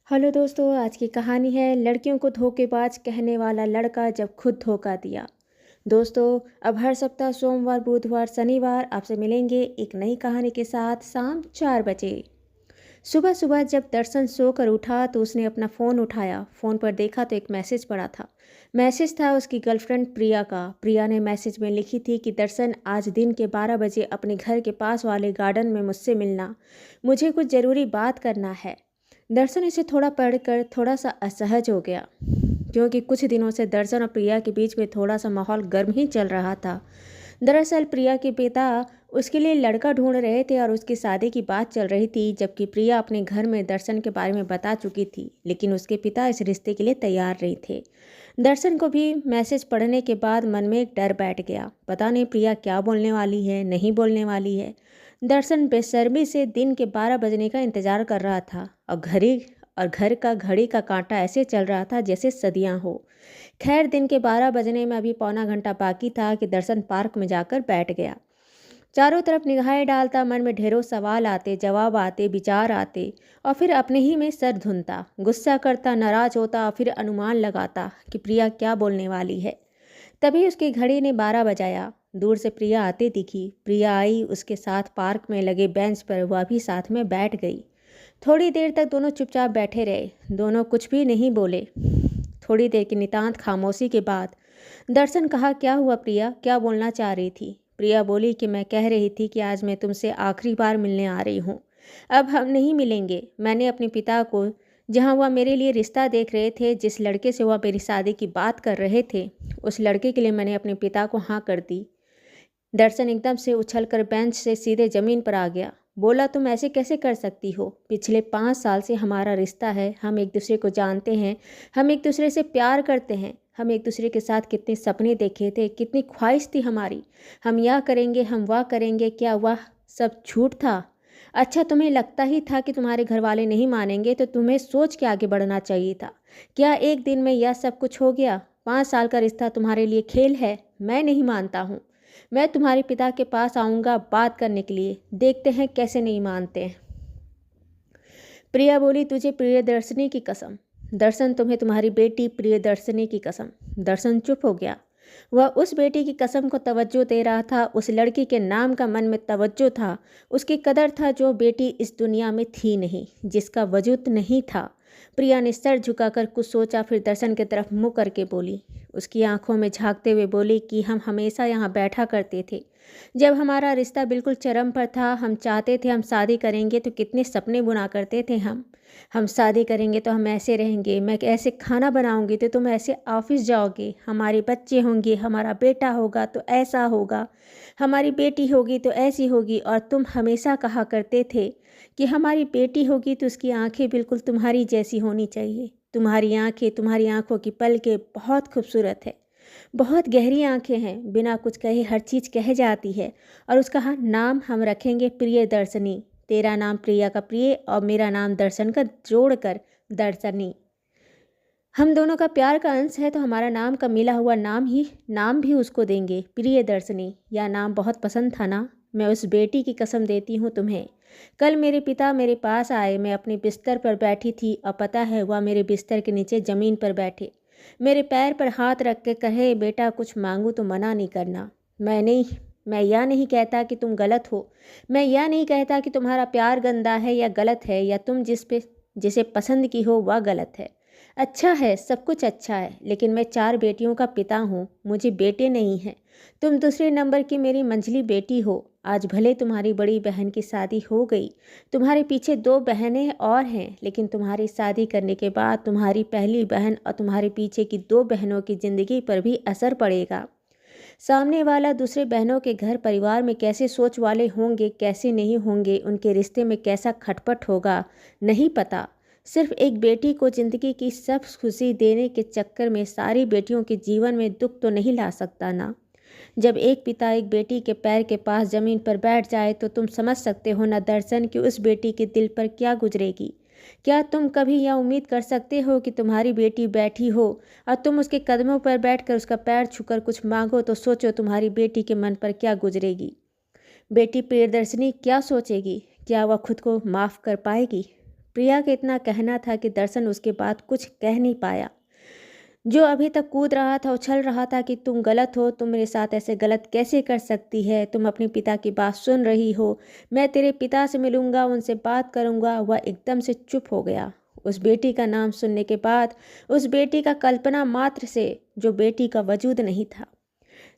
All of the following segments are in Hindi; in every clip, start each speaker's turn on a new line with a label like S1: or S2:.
S1: हेलो दोस्तों, आज की कहानी है लड़कियों को धोखेबाज कहने वाला लड़का जब खुद धोखा दिया। दोस्तों, अब हर सप्ताह सोमवार, बुधवार, शनिवार आपसे मिलेंगे एक नई कहानी के साथ शाम 4 बजे। सुबह सुबह जब दर्शन सोकर उठा तो उसने अपना फ़ोन उठाया। फ़ोन पर देखा तो एक मैसेज पड़ा था। मैसेज था उसकी गर्लफ्रेंड प्रिया का। प्रिया ने मैसेज में लिखी थी कि दर्शन, आज दिन के 12 बजे अपने घर के पास वाले गार्डन में मुझसे मिलना, मुझे कुछ ज़रूरी बात करना है। दर्शन इसे थोड़ा पढ़कर थोड़ा सा असहज हो गया, क्योंकि कुछ दिनों से दर्शन और प्रिया के बीच में थोड़ा सा माहौल गर्म ही चल रहा था। दरअसल प्रिया के पिता उसके लिए लड़का ढूंढ रहे थे और उसकी शादी की बात चल रही थी, जबकि प्रिया अपने घर में दर्शन के बारे में बता चुकी थी, लेकिन उसके पिता इस रिश्ते के लिए तैयार नहीं थे। दर्शन को भी मैसेज पढ़ने के बाद मन में एक डर बैठ गया। पता नहीं प्रिया क्या बोलने वाली है, नहीं बोलने वाली है। दर्शन बेशर्मी से दिन के 12 बजने का इंतजार कर रहा था और घर का घड़ी का कांटा ऐसे चल रहा था जैसे सदियां हो। खैर, दिन के 12 बजने में अभी पौना घंटा बाकी था कि दर्शन पार्क में जाकर बैठ गया। चारों तरफ निगाहें डालता, मन में ढेरों सवाल आते, जवाब आते, विचार आते, और फिर अपने ही में सर धुनता, गुस्सा करता, नाराज होता, फिर अनुमान लगाता कि प्रिया क्या बोलने वाली है। तभी उसकी घड़ी ने 12 बजाया। दूर से प्रिया आती दिखी। प्रिया आई, उसके साथ पार्क में लगे बेंच पर वह भी साथ में बैठ गई। थोड़ी देर तक दोनों चुपचाप बैठे रहे। दोनों कुछ भी नहीं बोले। थोड़ी देर की नितांत खामोशी के बाद दर्शन कहा, क्या हुआ प्रिया, क्या बोलना चाह रही थी? प्रिया बोली कि मैं कह रही थी कि आज मैं तुमसे आखिरी बार मिलने आ रही हूँ। अब हम नहीं मिलेंगे। मैंने अपने पिता को, जहाँ वह मेरे लिए रिश्ता देख रहे थे, जिस लड़के से वह मेरी शादी की बात कर रहे थे, उस लड़के के लिए मैंने अपने पिता को हाँ कर दी। दर्शन एकदम से उछलकर बेंच से सीधे जमीन पर आ गया। बोला, तुम ऐसे कैसे कर सकती हो? पिछले 5 साल से हमारा रिश्ता है, हम एक दूसरे को जानते हैं, हम एक दूसरे से प्यार करते हैं, हम एक दूसरे के साथ कितने सपने देखे थे, कितनी ख्वाहिश थी हमारी, हम यह करेंगे, हम वह करेंगे। क्या वह सब झूठ था? अच्छा, तुम्हें लगता ही था कि तुम्हारे घर वाले नहीं मानेंगे, तो तुम्हें सोच के आगे बढ़ना चाहिए था। क्या एक दिन में यह सब कुछ हो गया? 5 साल का रिश्ता तुम्हारे लिए खेल है? मैं नहीं मानता हूँ। मैं तुम्हारे पिता के पास आऊँगा बात करने के लिए, देखते हैं कैसे नहीं मानते हैं। प्रिया बोली, तुझे प्रियदर्शनी की कसम। दर्शन, तुम्हें तुम्हारी बेटी प्रियदर्शनी की कसम। दर्शन चुप हो गया। वह उस बेटी की कसम को तवज्जो दे रहा था। उस लड़की के नाम का मन में तवज्जो था, उसकी कदर था, जो बेटी इस दुनिया में थी नहीं, जिसका वजूद नहीं था। प्रिया ने सर झुकाकर कुछ सोचा, फिर दर्शन की तरफ मुँह करके बोली, उसकी आंखों में झांकते हुए बोली कि हम हमेशा यहाँ बैठा करते थे। जब हमारा रिश्ता बिल्कुल चरम पर था, हम चाहते थे हम शादी करेंगे तो कितने सपने बुना करते थे हम शादी करेंगे तो हम ऐसे रहेंगे, मैं ऐसे खाना बनाऊंगी तो तुम ऐसे ऑफिस जाओगे, हमारे बच्चे होंगे, हमारा बेटा होगा तो ऐसा होगा, हमारी बेटी होगी तो ऐसी होगी। और तुम हमेशा कहा करते थे कि हमारी बेटी होगी तो उसकी आंखें बिल्कुल तुम्हारी जैसी होनी चाहिए। तुम्हारी आंखें, तुम्हारी आंखों की पलकें बहुत खूबसूरत है, बहुत गहरी आंखें हैं, बिना कुछ कहे हर चीज़ कह जाती है। और उसका नाम हम रखेंगे प्रियदर्शनी। तेरा नाम प्रिया का प्रिय और मेरा नाम दर्शन का जोड़कर दर्शनी। हम दोनों का प्यार का अंश है, तो हमारा नाम का मिला हुआ नाम भी उसको देंगे, प्रियदर्शनी। यह नाम बहुत पसंद था ना? मैं उस बेटी की कसम देती हूँ तुम्हें। कल मेरे पिता मेरे पास आए, मैं अपने बिस्तर पर बैठी थी और पता है वह मेरे बिस्तर के नीचे ज़मीन पर बैठे, मेरे पैर पर हाथ रख के कहे, बेटा कुछ मांगू तो मना नहीं करना। मैं यह नहीं कहता कि तुम गलत हो, मैं यह नहीं कहता कि तुम्हारा प्यार गंदा है या गलत है, या तुम जिसे पसंद की हो वह गलत है। अच्छा है, सब कुछ अच्छा है, लेकिन मैं 4 बेटियों का पिता हूँ, मुझे बेटे नहीं हैं। तुम दूसरे नंबर की मेरी मंझली बेटी हो। आज भले तुम्हारी बड़ी बहन की शादी हो गई, तुम्हारे पीछे 2 बहनें और हैं, लेकिन तुम्हारी शादी करने के बाद तुम्हारी पहली बहन और तुम्हारे पीछे की 2 बहनों की ज़िंदगी पर भी असर पड़ेगा। सामने वाला दूसरे बहनों के घर परिवार में कैसे सोच वाले होंगे, कैसे नहीं होंगे, उनके रिश्ते में कैसा खटपट होगा, नहीं पता। सिर्फ एक बेटी को ज़िंदगी की सब खुशी देने के चक्कर में सारी बेटियों के जीवन में दुख तो नहीं ला सकता ना। जब एक पिता एक बेटी के पैर के पास ज़मीन पर बैठ जाए तो तुम समझ सकते हो ना दर्शन कि उस बेटी के दिल पर क्या गुजरेगी। क्या तुम कभी यह उम्मीद कर सकते हो कि तुम्हारी बेटी बैठी हो और तुम उसके कदमों पर बैठकर उसका पैर छूकर कुछ मांगो, तो सोचो तुम्हारी बेटी के मन पर क्या गुजरेगी। बेटी प्रियदर्शनी क्या सोचेगी? क्या वह खुद को माफ़ कर पाएगी? प्रिया का इतना कहना था कि दर्शन उसके बाद कुछ कह नहीं पाया। जो अभी तक कूद रहा था, उछल रहा था कि तुम गलत हो, तुम मेरे साथ ऐसे गलत कैसे कर सकती है, तुम अपने पिता की बात सुन रही हो, मैं तेरे पिता से मिलूंगा, उनसे बात करूंगा, वह एकदम से चुप हो गया। उस बेटी का नाम सुनने के बाद, उस बेटी का कल्पना मात्र से, जो बेटी का वजूद नहीं था,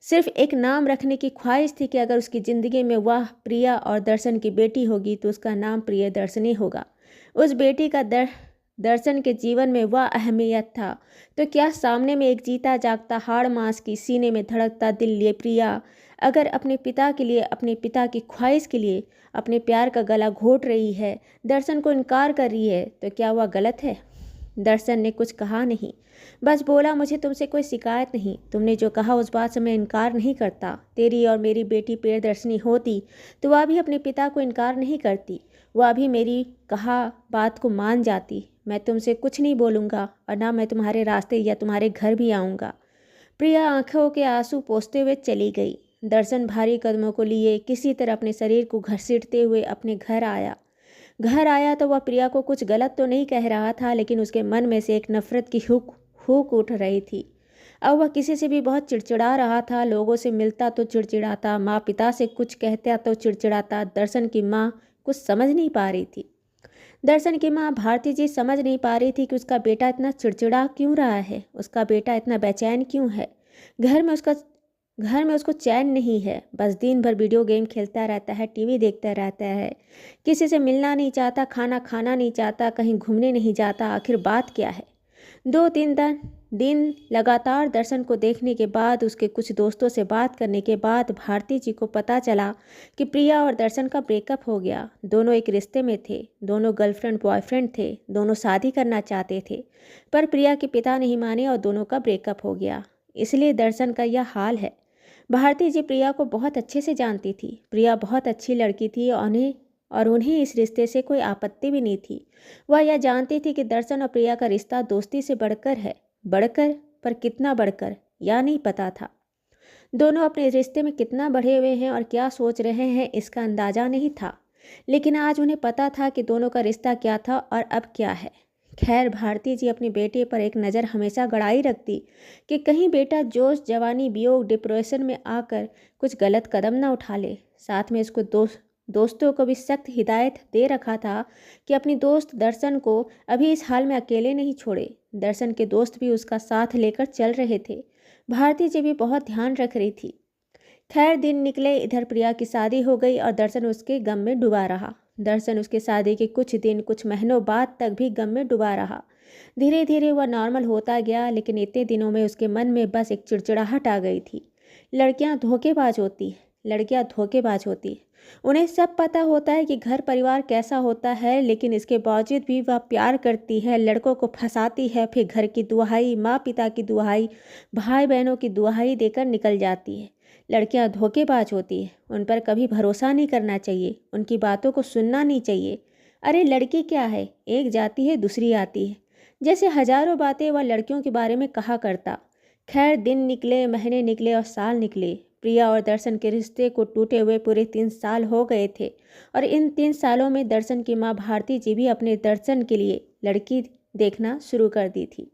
S1: सिर्फ एक नाम रखने की ख्वाहिश थी कि अगर उसकी ज़िंदगी में वह प्रिया और दर्शन की बेटी होगी तो उसका नाम प्रियदर्शनी होगा। उस बेटी का दर्शन के जीवन में वह अहमियत था, तो क्या सामने में एक जीता जागता हाड़ मांस की सीने में धड़कता दिल लिए प्रिया अगर अपने पिता के लिए, अपने पिता की ख्वाहिश के लिए अपने प्यार का गला घोट रही है, दर्शन को इनकार कर रही है, तो क्या वह गलत है? दर्शन ने कुछ कहा नहीं, बस बोला, मुझे तुमसे कोई शिकायत नहीं, तुमने जो कहा उस बात से मैं इनकार नहीं करता। तेरी और मेरी बेटी प्रियदर्शनी होती तो वह भी अपने पिता को इनकार नहीं करती, वह भी मेरी कहा बात को मान जाती। मैं तुमसे कुछ नहीं बोलूँगा और ना मैं तुम्हारे रास्ते या तुम्हारे घर भी आऊँगा। प्रिया आंखों के आंसू पोंछते हुए चली गई। दर्शन भारी कदमों को लिए किसी तरह अपने शरीर को घसीटते हुए अपने घर आया। घर आया तो वह प्रिया को कुछ गलत तो नहीं कह रहा था, लेकिन उसके मन में से एक नफरत की हुक हुक उठ रही थी। अब वह किसी से भी बहुत चिड़चिड़ा रहा था। लोगों से मिलता तो चिड़चिड़ाता, माँ पिता से कुछ कहता तो चिड़चिड़ाता। दर्शन की माँ कुछ समझ नहीं पा रही थी। दर्शन की माँ भारती जी समझ नहीं पा रही थी कि उसका बेटा इतना चिड़चिड़ा क्यों रहा है, उसका बेटा इतना बेचैन क्यों है। घर में उसको चैन नहीं है, बस दिन भर वीडियो गेम खेलता रहता है, टीवी देखता रहता है, किसी से मिलना नहीं चाहता, खाना खाना नहीं चाहता, कहीं घूमने नहीं जाता। आखिर बात क्या है? 2-3 दिन लगातार दर्शन को देखने के बाद, उसके कुछ दोस्तों से बात करने के बाद भारती जी को पता चला कि प्रिया और दर्शन का ब्रेकअप हो गया। दोनों एक रिश्ते में थे, दोनों गर्लफ्रेंड बॉयफ्रेंड थे, दोनों शादी करना चाहते थे, पर प्रिया के पिता नहीं माने और दोनों का ब्रेकअप हो गया। इसलिए दर्शन का यह हाल है। भारती जी प्रिया को बहुत अच्छे से जानती थी। प्रिया बहुत अच्छी लड़की थी और उन्हें इस रिश्ते से कोई आपत्ति भी नहीं थी। वह यह जानती थी कि दर्शन और प्रिया का रिश्ता दोस्ती से बढ़कर है। बढ़कर, पर कितना बढ़कर, यह नहीं पता था। दोनों अपने रिश्ते में कितना बढ़े हुए हैं और क्या सोच रहे हैं, इसका अंदाजा नहीं था। लेकिन आज उन्हें पता था कि दोनों का रिश्ता क्या था और अब क्या है। खैर, भारती जी अपनी बेटे पर एक नज़र हमेशा गड़ाई रखती कि कहीं बेटा जोश, जवानी, वियोग, डिप्रेशन में आकर कुछ गलत कदम न उठा ले। साथ में इसको दोस्तों को भी सख्त हिदायत दे रखा था कि अपनी दोस्त दर्शन को अभी इस हाल में अकेले नहीं छोड़े। दर्शन के दोस्त भी उसका साथ लेकर चल रहे थे। भारती जी भी बहुत ध्यान रख रही थी। खैर, दिन निकले, इधर प्रिया की शादी हो गई और दर्शन उसके गम में डूबा रहा। दर्शन उसके शादी के कुछ दिन, कुछ महीनों बाद तक भी गम में डूबा रहा। धीरे धीरे वह नॉर्मल होता गया, लेकिन इतने दिनों में उसके मन में बस एक चिड़चिड़ाहट आ गई थी। लड़कियां धोखेबाज होती। उन्हें सब पता होता है कि घर परिवार कैसा होता है, लेकिन इसके बावजूद भी वह प्यार करती है, लड़कों को फंसाती है, फिर घर की दुहाई, माँ पिता की दुहाई, भाई बहनों की दुहाई देकर निकल जाती है। लड़कियां धोखेबाज होती है, उन पर कभी भरोसा नहीं करना चाहिए, उनकी बातों को सुनना नहीं चाहिए। अरे लड़की क्या है, एक जाती है दूसरी आती है, जैसे हजारों बातें वह लड़कियों के बारे में कहा करता। खैर, दिन निकले, महीने निकले और साल निकले। प्रिया और दर्शन के रिश्ते को टूटे हुए पूरे 3 साल हो गए थे और इन 3 सालों में दर्शन की माँ भारती जी भी अपने दर्शन के लिए लड़की देखना शुरू कर दी थी।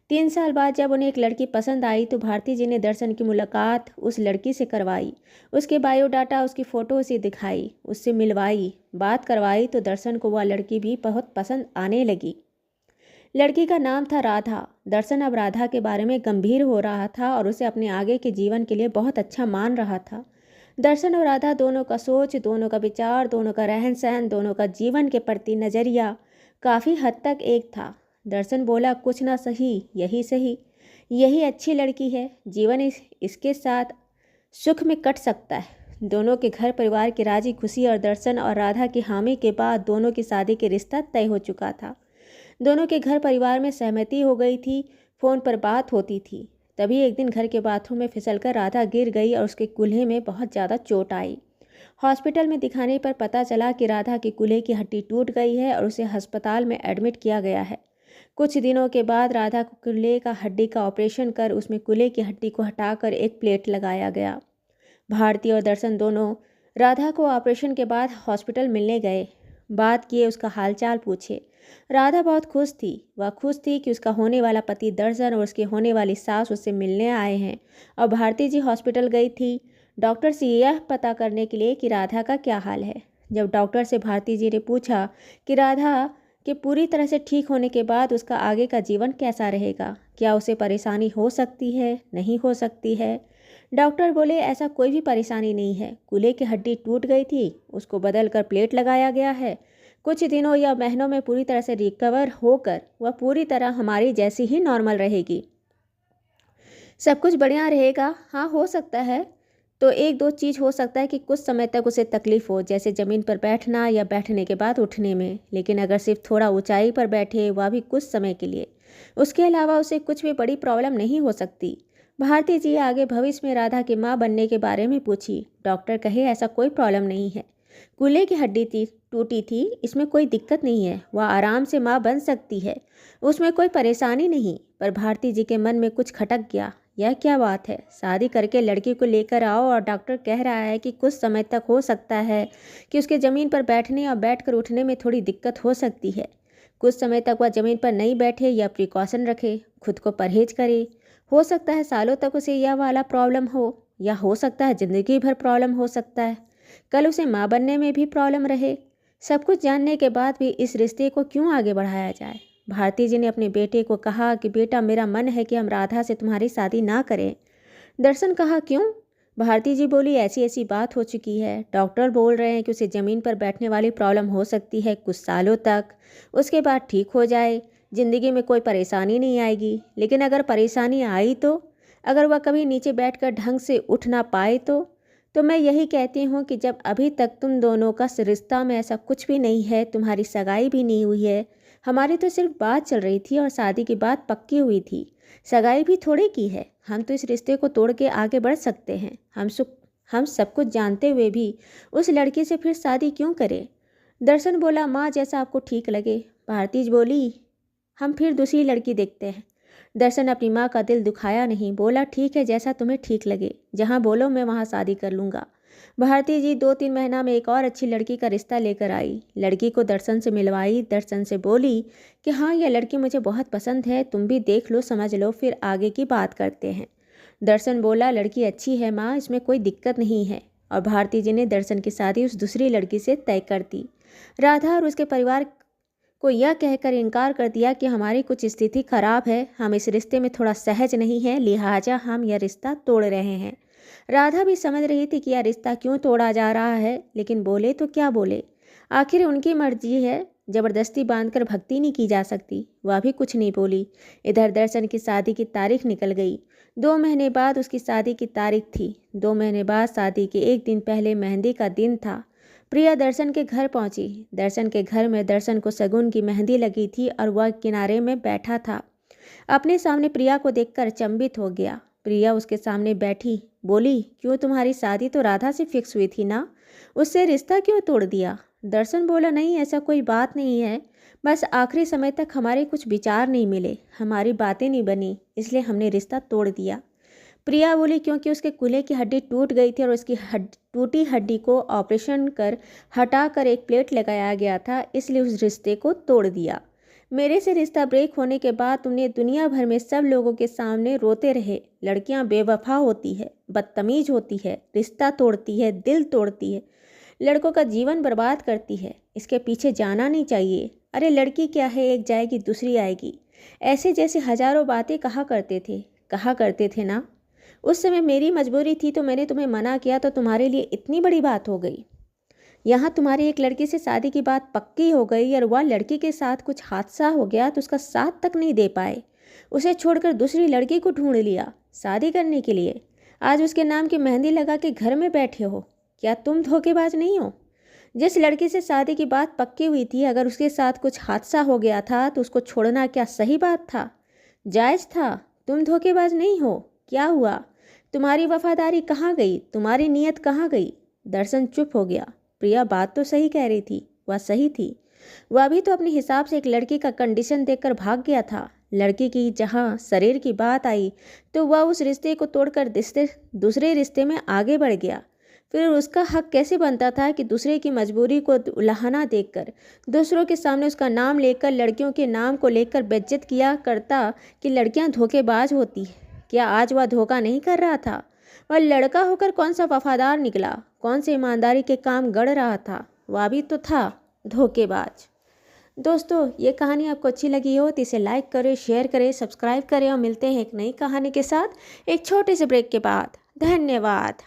S1: 3 साल बाद जब उन्हें एक लड़की पसंद आई तो भारती जी ने दर्शन की मुलाकात उस लड़की से करवाई। उसके बायोडाटा, उसकी फ़ोटो से दिखाई, उससे मिलवाई, बात करवाई तो दर्शन को वह लड़की भी बहुत पसंद आने लगी। लड़की का नाम था राधा। दर्शन अब राधा के बारे में गंभीर हो रहा था और उसे अपने आगे के जीवन के लिए बहुत अच्छा मान रहा था। दर्शन और राधा दोनों का सोच, दोनों का विचार, दोनों का रहन सहन, दोनों का जीवन के प्रति नज़रिया काफ़ी हद तक एक था। दर्शन बोला, कुछ ना सही, यही सही, यही अच्छी लड़की है, जीवन इसके साथ सुख में कट सकता है। दोनों के घर परिवार की राजी खुशी और दर्शन और राधा की हामी के बाद दोनों की शादी के रिश्ता तय हो चुका था। दोनों के घर परिवार में सहमति हो गई थी, फ़ोन पर बात होती थी। तभी एक दिन घर के बाथरूम में फिसलकर राधा गिर गई और उसके कूल्हे में बहुत ज़्यादा चोट आई। हॉस्पिटल में दिखाने पर पता चला कि राधा के कूल्हे की हड्डी टूट गई है और उसे अस्पताल में एडमिट किया गया है। कुछ दिनों के बाद राधा को कूल्हे का हड्डी का ऑपरेशन कर उसमें कूल्हे की हड्डी को हटाकर एक प्लेट लगाया गया। भारती और दर्शन दोनों राधा को ऑपरेशन के बाद हॉस्पिटल मिलने गए। बात किए, उसका हालचाल पूछे। राधा बहुत खुश थी। वह खुश थी कि उसका होने वाला पति दर्शन और उसकी होने वाली सास उससे मिलने आए हैं। और भारती जी हॉस्पिटल गई थी डॉक्टर से यह पता करने के लिए कि राधा का क्या हाल है। जब डॉक्टर से भारती जी ने पूछा कि राधा के पूरी तरह से ठीक होने के बाद उसका आगे का जीवन कैसा रहेगा, क्या उसे परेशानी हो सकती है, नहीं हो सकती है, डॉक्टर बोले ऐसा कोई भी परेशानी नहीं है। कूल्हे की हड्डी टूट गई थी, उसको बदल कर प्लेट लगाया गया है। कुछ दिनों या महीनों में पूरी तरह से रिकवर होकर वह पूरी तरह हमारी जैसी ही नॉर्मल रहेगी। सब कुछ बढ़िया रहेगा। हाँ, हो सकता है तो एक दो चीज़ हो सकता है कि कुछ समय तक उसे तकलीफ़ हो, जैसे ज़मीन पर बैठना या बैठने के बाद उठने में, लेकिन अगर सिर्फ थोड़ा ऊंचाई पर बैठे, वह भी कुछ समय के लिए। उसके अलावा उसे कुछ भी बड़ी प्रॉब्लम नहीं हो सकती। भारती जी आगे भविष्य में राधा की माँ बनने के बारे में पूछी। डॉक्टर कहे ऐसा कोई प्रॉब्लम नहीं है। कूल्हे की हड्डी टूटी थी, इसमें कोई दिक्कत नहीं है, वह आराम से माँ बन सकती है, उसमें कोई परेशानी नहीं। पर भारती जी के मन में कुछ खटक गया। यह क्या बात है, शादी करके लड़की को लेकर आओ और डॉक्टर कह रहा है कि कुछ समय तक हो सकता है कि उसके ज़मीन पर बैठने और बैठकर उठने में थोड़ी दिक्कत हो सकती है। कुछ समय तक वह ज़मीन पर नहीं बैठे या प्रिकॉशन रखे, खुद को परहेज करे। हो सकता है सालों तक उसे यह वाला प्रॉब्लम हो, या हो सकता है ज़िंदगी भर प्रॉब्लम हो सकता है। कल उसे माँ बनने में भी प्रॉब्लम रहे। सब कुछ जानने के बाद भी इस रिश्ते को क्यों आगे बढ़ाया जाए। भारती जी ने अपने बेटे को कहा कि बेटा, मेरा मन है कि हम राधा से तुम्हारी शादी ना करें। दर्शन कहा क्यों? भारती जी बोली ऐसी ऐसी बात हो चुकी है, डॉक्टर बोल रहे हैं कि उसे ज़मीन पर बैठने वाली प्रॉब्लम हो सकती है कुछ सालों तक, उसके बाद ठीक हो जाए, ज़िंदगी में कोई परेशानी नहीं आएगी। लेकिन अगर परेशानी आई तो, अगर वह कभी नीचे बैठकर ढंग से उठ ना पाए तो मैं यही कहती हूँ कि जब अभी तक तुम दोनों का रिश्ता में ऐसा कुछ भी नहीं है, तुम्हारी सगाई भी नहीं हुई है, हमारी तो सिर्फ बात चल रही थी और शादी की बात पक्की हुई थी, सगाई भी थोड़े की है, हम तो इस रिश्ते को तोड़ के आगे बढ़ सकते हैं। हम सब कुछ जानते हुए भी उस लड़की से फिर शादी क्यों करें? दर्शन बोला माँ, जैसा आपको ठीक लगे। भारती बोली हम फिर दूसरी लड़की देखते हैं। दर्शन अपनी माँ का दिल दुखाया नहीं, बोला ठीक है, जैसा तुम्हें ठीक लगे, जहाँ बोलो मैं वहाँ शादी कर लूँगा। भारती जी 2-3 महीना में एक और अच्छी लड़की का रिश्ता लेकर आई। लड़की को दर्शन से मिलवाई। दर्शन से बोली कि हाँ, यह लड़की मुझे बहुत पसंद है, तुम भी देख लो, समझ लो, फिर आगे की बात करते हैं। दर्शन बोला लड़की अच्छी है माँ, इसमें कोई दिक्कत नहीं है। और भारती जी ने दर्शन की शादी उस दूसरी लड़की से तय कर दी। राधा और उसके परिवार को यह कहकर इनकार कर दिया कि हमारी कुछ स्थिति खराब है, हम इस रिश्ते में थोड़ा सहज नहीं हैं, लिहाजा हम यह रिश्ता तोड़ रहे हैं। राधा भी समझ रही थी कि यह रिश्ता क्यों तोड़ा जा रहा है, लेकिन बोले तो क्या बोले, आखिर उनकी मर्जी है, जबरदस्ती बांधकर भक्ति नहीं की जा सकती। वह भी कुछ नहीं बोली। इधर दर्शन की शादी की तारीख निकल गई। 2 महीने बाद उसकी शादी की तारीख थी। 2 महीने बाद शादी के एक दिन पहले मेहंदी का दिन था। प्रिया दर्शन के घर पहुंची। दर्शन के घर में दर्शन को शगुन की मेहंदी लगी थी और वह किनारे में बैठा था। अपने सामने प्रिया को देखकर अचंभित हो गया। प्रिया उसके सामने बैठी, बोली क्यों, तुम्हारी शादी तो राधा से फिक्स हुई थी ना, उससे रिश्ता क्यों तोड़ दिया? दर्शन बोला नहीं, ऐसा कोई बात नहीं है, बस आखिरी समय तक हमारे कुछ विचार नहीं मिले, हमारी बातें नहीं बनी, इसलिए हमने रिश्ता तोड़ दिया। प्रिया बोली क्योंकि उसके कूल्हे की हड्डी टूट गई थी और उसकी टूटी हड्डी को ऑपरेशन कर हटाकर एक प्लेट लगाया गया था, इसलिए उस रिश्ते को तोड़ दिया। मेरे से रिश्ता ब्रेक होने के बाद तुमने दुनिया भर में सब लोगों के सामने रोते रहे, लड़कियां बेवफा होती है, बदतमीज होती है, रिश्ता तोड़ती है, दिल तोड़ती है, लड़कों का जीवन बर्बाद करती है, इसके पीछे जाना नहीं चाहिए। अरे लड़की क्या है, एक जाएगी दूसरी आएगी, ऐसे जैसे हजारों बातें कहा करते थे ना। उस समय मेरी मजबूरी थी तो मैंने तुम्हें मना किया, तो तुम्हारे लिए इतनी बड़ी बात हो गई। यहाँ तुम्हारी एक लड़की से शादी की बात पक्की हो गई और वह लड़की के साथ कुछ हादसा हो गया तो उसका साथ तक नहीं दे पाए, उसे छोड़कर दूसरी लड़की को ढूंढ लिया शादी करने के लिए। आज उसके नाम की मेहंदी लगा के घर में बैठे हो। क्या तुम धोखेबाज नहीं हो? जिस लड़की से शादी की बात पक्की हुई थी, अगर उसके साथ कुछ हादसा हो गया था तो उसको छोड़ना क्या सही बात था, जायज़ था? तुम धोखेबाज नहीं हो। क्या हुआ? तुम्हारी वफादारी कहाँ गई, तुम्हारी नीयत कहाँ गई? दर्शन चुप हो गया। प्रिया बात तो सही कह रही थी, वह सही थी। वह भी तो अपने हिसाब से एक लड़की का कंडीशन देखकर भाग गया था। लड़की की जहाँ शरीर की बात आई तो वह उस रिश्ते को तोड़कर दूसरे रिश्ते में आगे बढ़ गया। फिर उसका हक कैसे बनता था कि दूसरे की मजबूरी को उलाहना देखकर, दूसरों के सामने उसका नाम लेकर, लड़कियों के नाम को लेकर बेइज्जत किया करता कि लड़कियां धोखेबाज होती है। क्या आज वह धोखा नहीं कर रहा था? वह लड़का होकर कौन सा वफादार निकला, कौन से ईमानदारी के काम गढ़ रहा था? वह भी तो था धोखेबाज। दोस्तों, ये कहानी आपको अच्छी लगी हो तो इसे लाइक करें, शेयर करें, सब्सक्राइब करें और मिलते हैं एक नई कहानी के साथ एक छोटे से ब्रेक के बाद। धन्यवाद।